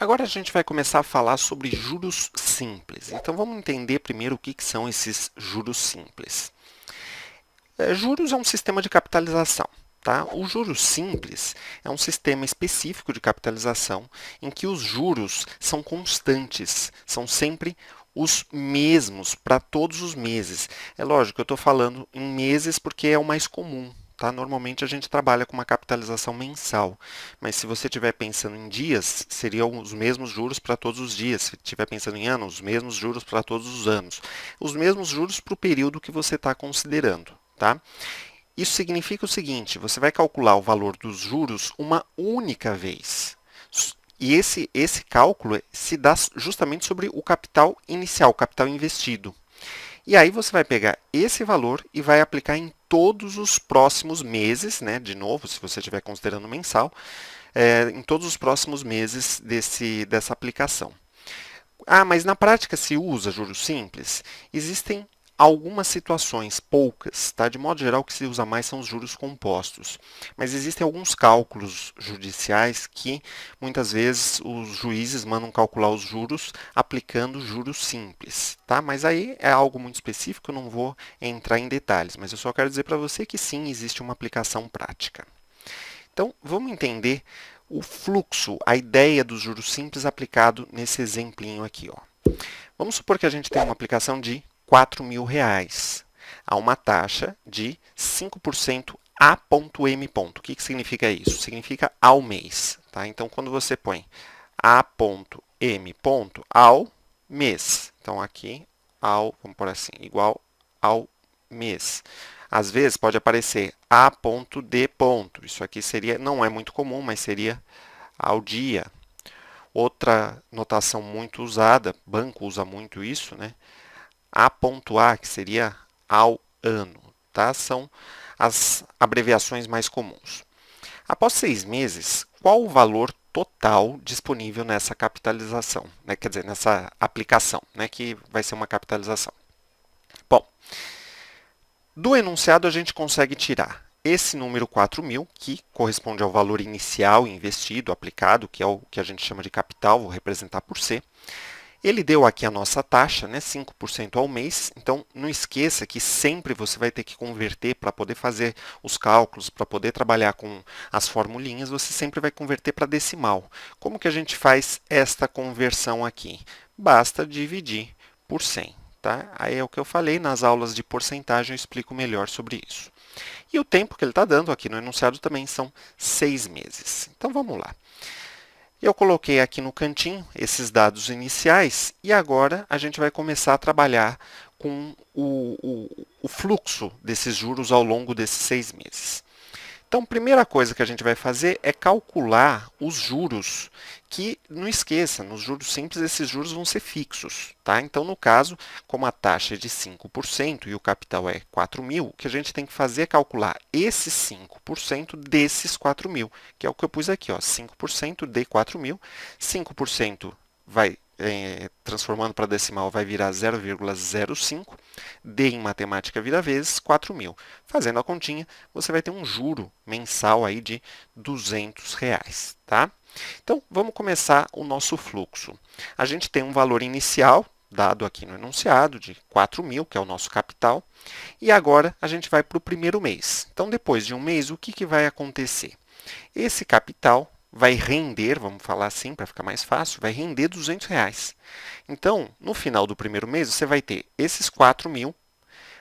Agora a gente vai começar a falar sobre juros simples. Então vamos entender primeiro o que são esses juros simples. Juros é um sistema de capitalização. Tá? O juros simples é um sistema específico de capitalização em que os juros são constantes, são sempre os mesmos para todos os meses. É lógico, eu estou falando em meses porque é o mais comum. Tá? Normalmente a gente trabalha com uma capitalização mensal, mas se você estiver pensando em dias, seriam os mesmos juros para todos os dias. Se estiver pensando em anos, os mesmos juros para todos os anos. Os mesmos juros para o período que você está considerando. Tá? Isso significa o seguinte: você vai calcular o valor dos juros uma única vez. E esse cálculo se dá justamente sobre o capital inicial, o capital investido. E aí você vai pegar esse valor e vai aplicar em todos os próximos meses, né? De novo, se você estiver considerando mensal, em todos os próximos meses dessa aplicação. Ah, mas na prática se usa juros simples? Existem algumas situações, poucas, tá? De modo geral, o que se usa mais são os juros compostos. Mas existem alguns cálculos judiciais que muitas vezes os juízes mandam calcular os juros aplicando juros simples, tá? Mas aí é algo muito específico, eu não vou entrar em detalhes, mas eu só quero dizer para você que sim, existe uma aplicação prática. Então, vamos entender o fluxo, a ideia dos juros simples aplicado nesse exemplinho aqui. Ó. Vamos supor que a gente tem uma aplicação de R$ 4.000 a uma taxa de 5% A.M. O que significa isso? Significa ao mês. Tá? Então, quando você põe A.M. ao mês. Então, aqui, vamos por assim, igual ao mês. Às vezes pode aparecer A.D. Isso aqui seria, não é muito comum, mas seria ao dia. Outra notação muito usada, banco usa muito isso, né? A.A, que seria ao ano. Tá? São as abreviações mais comuns. Após 6 meses, qual o valor total disponível nessa capitalização? Né? Quer dizer, nessa aplicação, né? Que vai ser uma capitalização. Bom, do enunciado a gente consegue tirar esse número 4.000, que corresponde ao valor inicial investido, aplicado, que é o que a gente chama de capital, vou representar por C. Ele deu aqui a nossa taxa, né, 5% ao mês, então não esqueça que sempre você vai ter que converter para poder fazer os cálculos, para poder trabalhar com as formulinhas, você sempre vai converter para decimal. Como que a gente faz esta conversão aqui? Basta dividir por 100. Tá? Aí é o que eu falei, nas aulas de porcentagem eu explico melhor sobre isso. E o tempo que ele está dando aqui no enunciado também são 6 meses. Então vamos lá. Eu coloquei aqui no cantinho esses dados iniciais e agora a gente vai começar a trabalhar com o fluxo desses juros ao longo desses 6 meses. Então, a primeira coisa que a gente vai fazer é calcular os juros, que não esqueça, nos juros simples esses juros vão ser fixos. Tá? Então, no caso, como a taxa é de 5% e o capital é 4.000, o que a gente tem que fazer é calcular esses 5% desses 4.000, que é o que eu pus aqui, ó, 5% de 4.000, 5% vai transformando para decimal vai virar 0,05, D em matemática vira vezes 4.000. Fazendo a continha, você vai ter um juro mensal aí de R$ 200. Tá? Então, vamos começar o nosso fluxo. A gente tem um valor inicial, dado aqui no enunciado, de 4.000, que é o nosso capital, e agora a gente vai para o primeiro mês. Então, depois de um mês, o que vai acontecer? Esse capital vai render, vamos falar assim para ficar mais fácil, vai render R$ 200. Então, no final do primeiro mês, você vai ter esses 4.000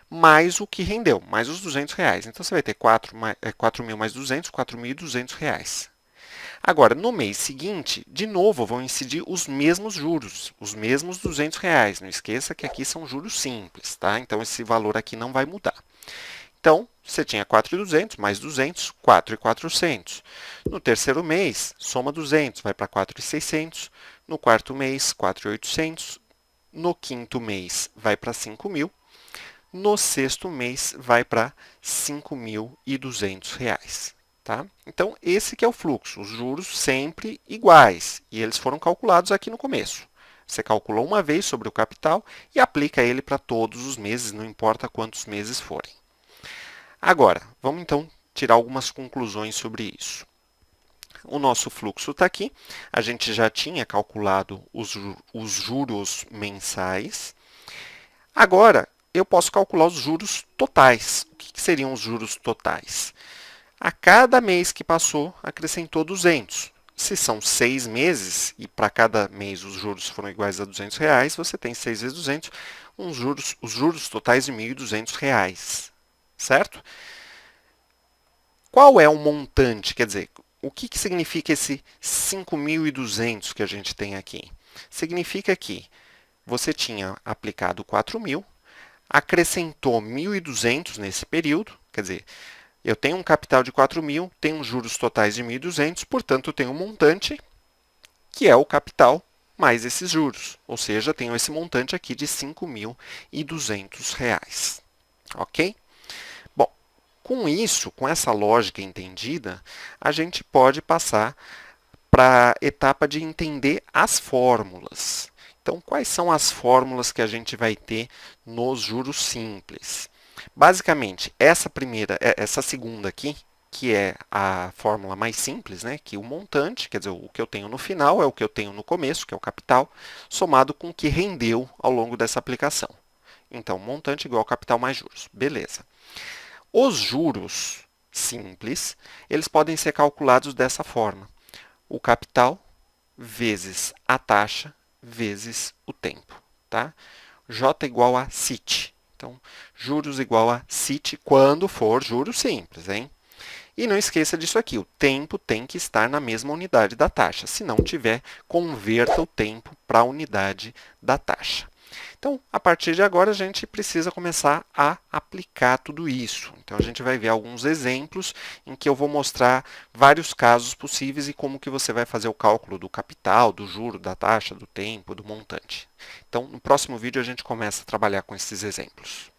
mais o que rendeu, mais os R$ 200. Então, você vai ter 4.000 mais 200, R$ 4.200. Agora, no mês seguinte, de novo, vão incidir os mesmos juros, os mesmos R$ 200. Não esqueça que aqui são juros simples, tá? Então, esse valor aqui não vai mudar. Então, você tinha 4.200 mais 200, 4.400. No terceiro mês, soma 200, vai para 4.600. No quarto mês, 4.800. No quinto mês, vai para 5.000. No sexto mês, vai para R$ 5.200. Tá? Então, esse que é o fluxo, os juros sempre iguais, e eles foram calculados aqui no começo. Você calculou uma vez sobre o capital e aplica ele para todos os meses, não importa quantos meses forem. Agora, vamos então tirar algumas conclusões sobre isso. O nosso fluxo está aqui. A gente já tinha calculado os juros mensais. Agora, eu posso calcular os juros totais. O que seriam os juros totais? A cada mês que passou, acrescentou 200. Se são 6 meses, e para cada mês os juros foram iguais a R$ 200, você tem 6 vezes 200, os juros totais de R$ 1.200. Certo? Qual é o montante? Quer dizer, o que significa esse 5.200 que a gente tem aqui? Significa que você tinha aplicado 4.000, acrescentou 1.200 nesse período, quer dizer, eu tenho um capital de 4.000, tenho juros totais de 1.200, portanto, eu tenho um montante que é o capital mais esses juros, ou seja, tenho esse montante aqui de R$ 5.200. Ok? Bom, com isso, com essa lógica entendida, a gente pode passar para a etapa de entender as fórmulas. Então, quais são as fórmulas que a gente vai ter nos juros simples? Basicamente, essa segunda aqui, que é a fórmula mais simples, né? Que o montante, quer dizer, o que eu tenho no final é o que eu tenho no começo, que é o capital, somado com o que rendeu ao longo dessa aplicação. Então, montante igual capital mais juros. Beleza. Os juros simples, eles podem ser calculados dessa forma. O capital vezes a taxa vezes o tempo. Tá? J igual a CIT. Então, juros igual a CIT quando for juros simples. Hein? E não esqueça disso aqui, o tempo tem que estar na mesma unidade da taxa. Se não tiver, converta o tempo para a unidade da taxa. Então, a partir de agora, a gente precisa começar a aplicar tudo isso. Então, a gente vai ver alguns exemplos em que eu vou mostrar vários casos possíveis e como que você vai fazer o cálculo do capital, do juro, da taxa, do tempo, do montante. Então, no próximo vídeo, a gente começa a trabalhar com esses exemplos.